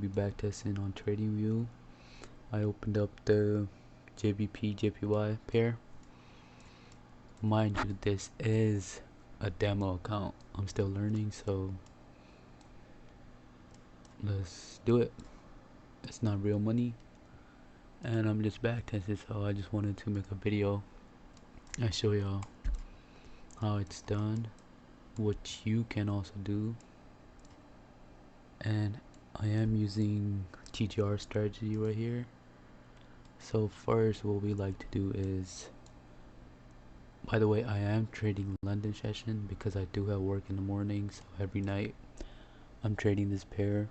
be backtesting on TradingView. I opened up the JBP JPY pair. Mind you, this is a demo account. I'm still learning, so let's do it. It's not real money, and I'm just backtesting, so I just wanted to make a video and show y'all how it's done, what you can also do. And I am using TJR'S Stratgety right here. So first, what we like to do is, by the way, I am trading London session because I do have work in the morning, so every night I'm trading this pair,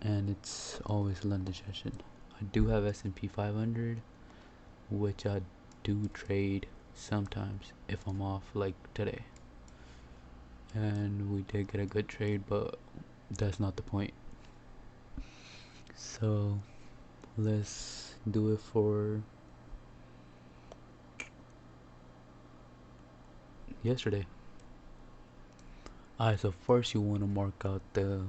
and it's always London session. I do have S&P 500, which I do trade sometimes if I'm off, like today. And we did get a good trade, but that's not the point. So let's do it for yesterday. Alright, so first you want to mark out the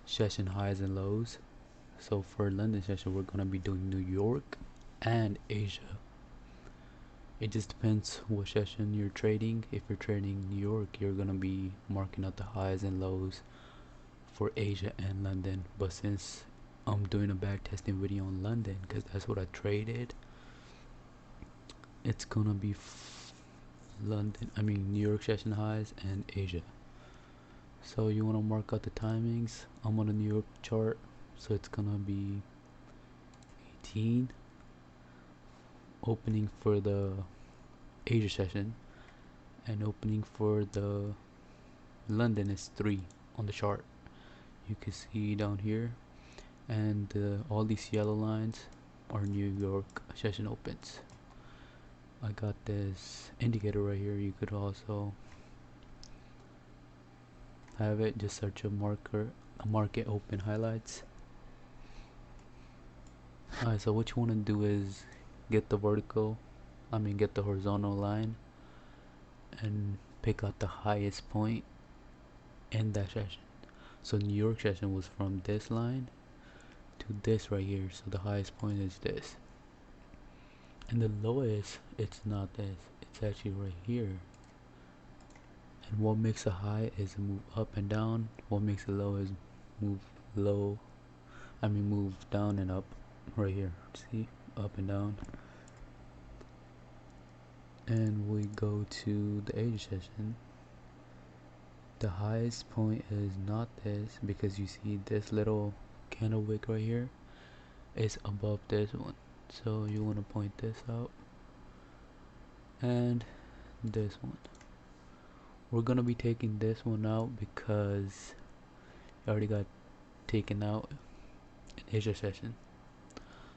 session highs and lows. So for London session, we're going to be doing New York and Asia. It just depends what session you're trading. If you're trading New York, you're going to be marking out the highs and lows for Asia and London. But since I'm doing a backtesting video on London because that's what I traded, it's going to be New York session highs and Asia. So you want to mark out the timings. I'm on a New York chart, so it's going to be 18. Opening for the Asia session, and opening for the London is 3 on the chart. You can see down here, and all these yellow lines are New York session opens. I got this indicator right here. You could also have it, just search a market open highlights. Alright, so what you want to do is get the horizontal line and pick out the highest point in that session. So New York session was from this line to this right here, so the highest point is this, and the lowest, it's not this, it's actually right here. And what makes a high is move up and down. What makes a low is move down and up. Right here, see, up and down. And we go to the Asia session. The highest point is not this, because you see this little candle wick right here is above this one, so you want to point this out, and this one. We're gonna be taking this one out because it already got taken out in Asia session,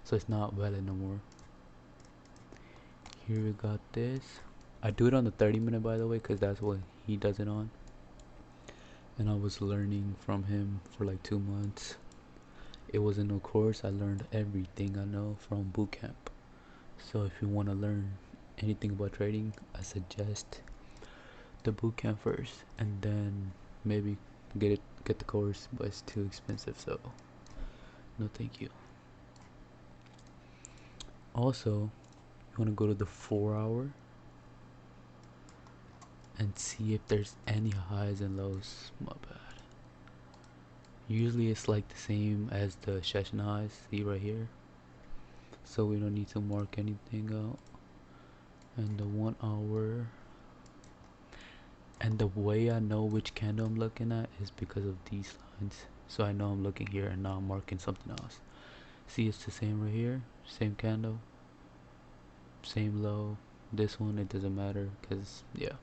so it's not valid no more. Here we got this. I do it on the 30-minute, by the way, because that's what he does it on, and I was learning from him for like 2 months. It wasn't no course. I learned everything I know from bootcamp. So if you want to learn anything about trading, I suggest the bootcamp first, and then maybe get the course, but it's too expensive, so no thank you. Also, you want to go to the 4-hour and see if there's any highs and lows. My bad. Usually it's like the same as the session highs, see right here, so we don't need to mark anything out. And the 1 hour, and the way I know which candle I'm looking at is because of these lines. So I know I'm looking here, and now I'm marking something else. See, it's the same right here, same candle, same low. This one, it doesn't matter, because yeah.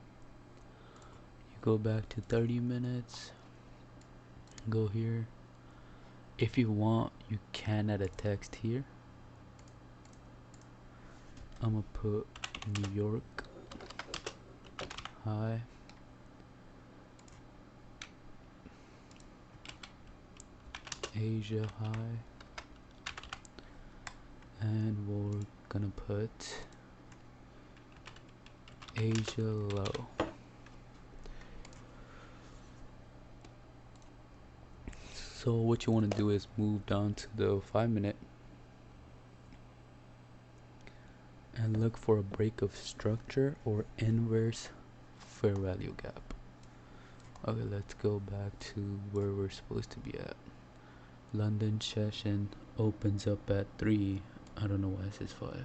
You go back to 30 minutes, go here. If you want, you can add a text here. I'm gonna put New York high, Asia high, and we're gonna put Asia low. So what you want to do is move down to the 5-minute and look for a break of structure or inverse fair value gap. Okay, let's go back to where we're supposed to be at. London session opens up at 3. I don't know why it says 5.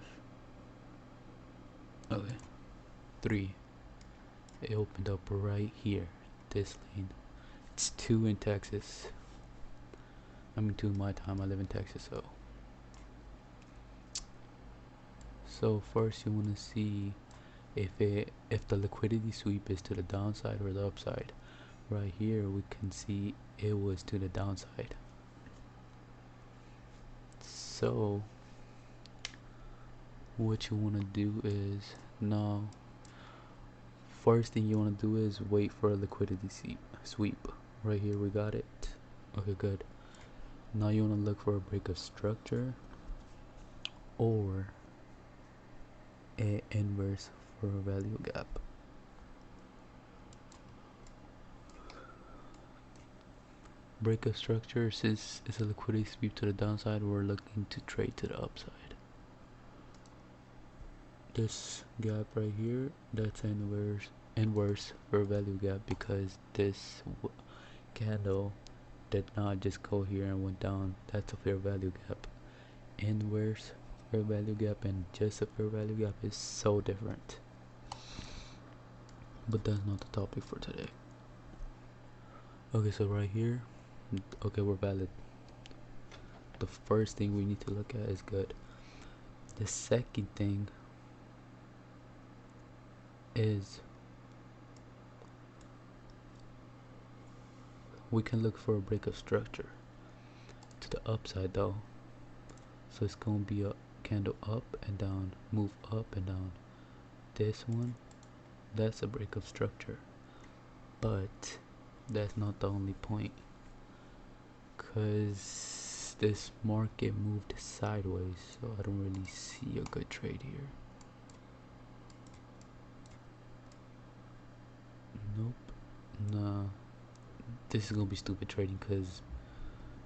Okay, 3. It opened up right here, this lane. It's 2 in Texas. I mean 2 in my time, I live in Texas, so first you want to see if the liquidity sweep is to the downside or the upside. Right here we can see it was to the downside. So what you want to do is, now first thing you want to do is wait for a liquidity sweep. Right here we got it. Okay, good. Now you want to look for a break of structure or a inverse for a value gap. Break of structure, since it's a liquidity sweep to the downside, we're looking to trade to the upside. This gap right here, that's inverse for value gap, because this candle did not just go here and went down. That's a fair value gap. Inverse fair value gap and just a fair value gap is so different, but that's not the topic for today. Okay, so right here, okay, we're valid. The first thing we need to look at is good. The second thing is we can look for a break of structure to the upside though. So it's gonna be a candle up and down, move up and down. This one, that's a break of structure, but that's not the only point, because this market moved sideways, so I don't really see a good trade here. Nope. Nah, this is gonna be stupid trading because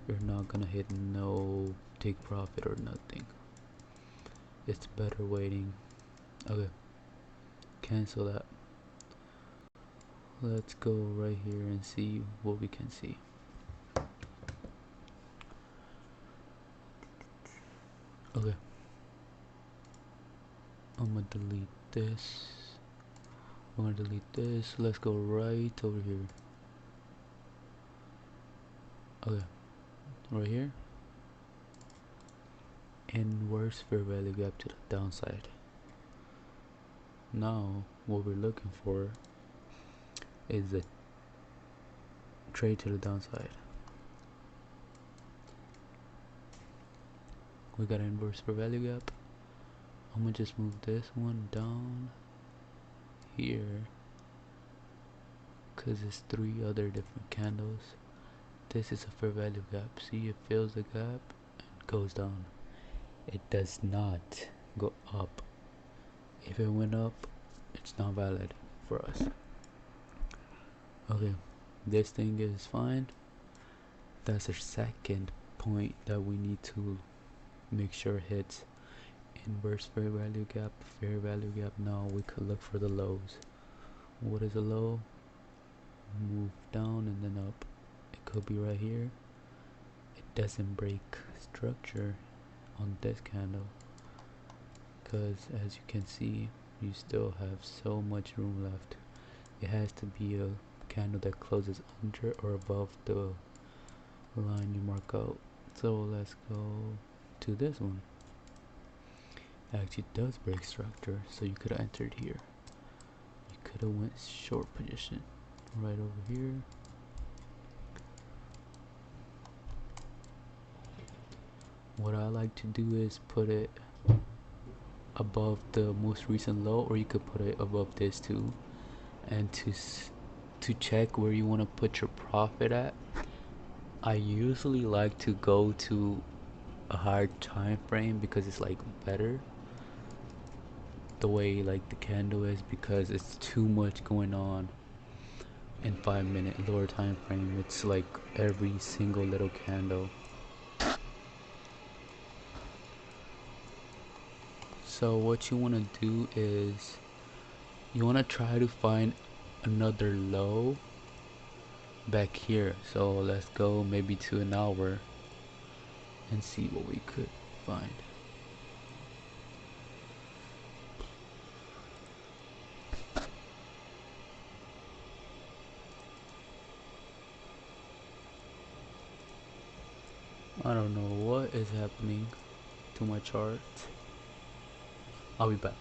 you're not gonna hit no take profit or nothing. It's better waiting. Okay, cancel that. Let's go right here and see what we can see. Okay, I'm gonna delete this. I'm gonna delete this. Let's go right over here. Okay, right here. Inverse fair value gap to the downside. Now what we're looking for is a trade to the downside. We got an inverse fair value gap. I'm gonna just move this one down here because it's 3 other different candles. This is a fair value gap. See, it fills the gap and goes down. It does not go up. If it went up, it's not valid for us. Okay, this thing is fine. That's our second point that we need to make sure hits. Inverse fair value gap, fair value gap. Now we could look for the lows. What is a low? Move down and then up. It could be right here. It doesn't break structure on this candle because, as you can see, you still have so much room left. It has to be a candle that closes under or above the line you mark out. So let's go to this one. It actually does break structure, so you could have entered here. You could have went short position right over here. What I like to do is put it above the most recent low, or you could put it above this too. And to check where you want to put your profit at, I usually like to go to a higher time frame because it's like better the way like the candle is, because it's too much going on in 5-minute lower time frame. It's like every single little candle. So what you want to do is you want to try to find another low back here. So let's go maybe to an hour and see what we could find. I don't know what is happening to my chart. I'll be back.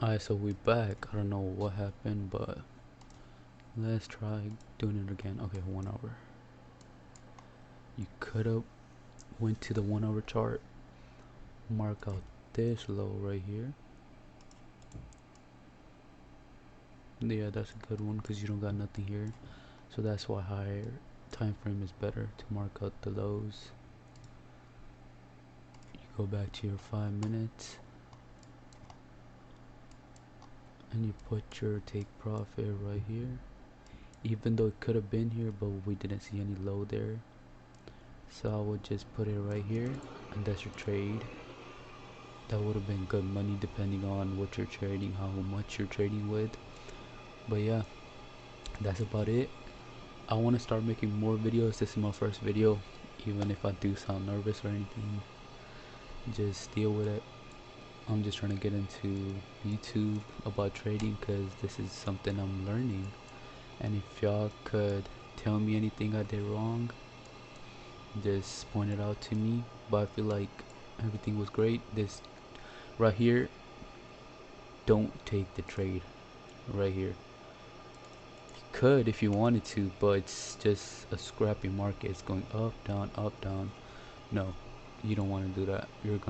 Alright, so we back. I don't know what happened, but let's try doing it again. Okay, 1 hour. You could have went to the 1 hour chart, mark out this low right here. Yeah, that's a good one because you don't got nothing here, so that's why higher time frame is better to mark out the lows. You go back to your 5 minutes and you put your take profit right here, even though it could have been here, but we didn't see any low there, so I would just put it right here, and that's your trade. That would have been good money depending on what you're trading, how much you're trading with. But yeah, that's about it. I want to start making more videos. This is my first video. Even if I do sound nervous or anything, just deal with it. I'm just trying to get into YouTube about trading because this is something I'm learning, and if y'all could tell me anything I did wrong, just point it out to me. But I feel like everything was great. This right here, don't take the trade right here. You could if you wanted to, but it's just a scrappy market. It's going up, down, up, down. No, you don't want to do that. You're gonna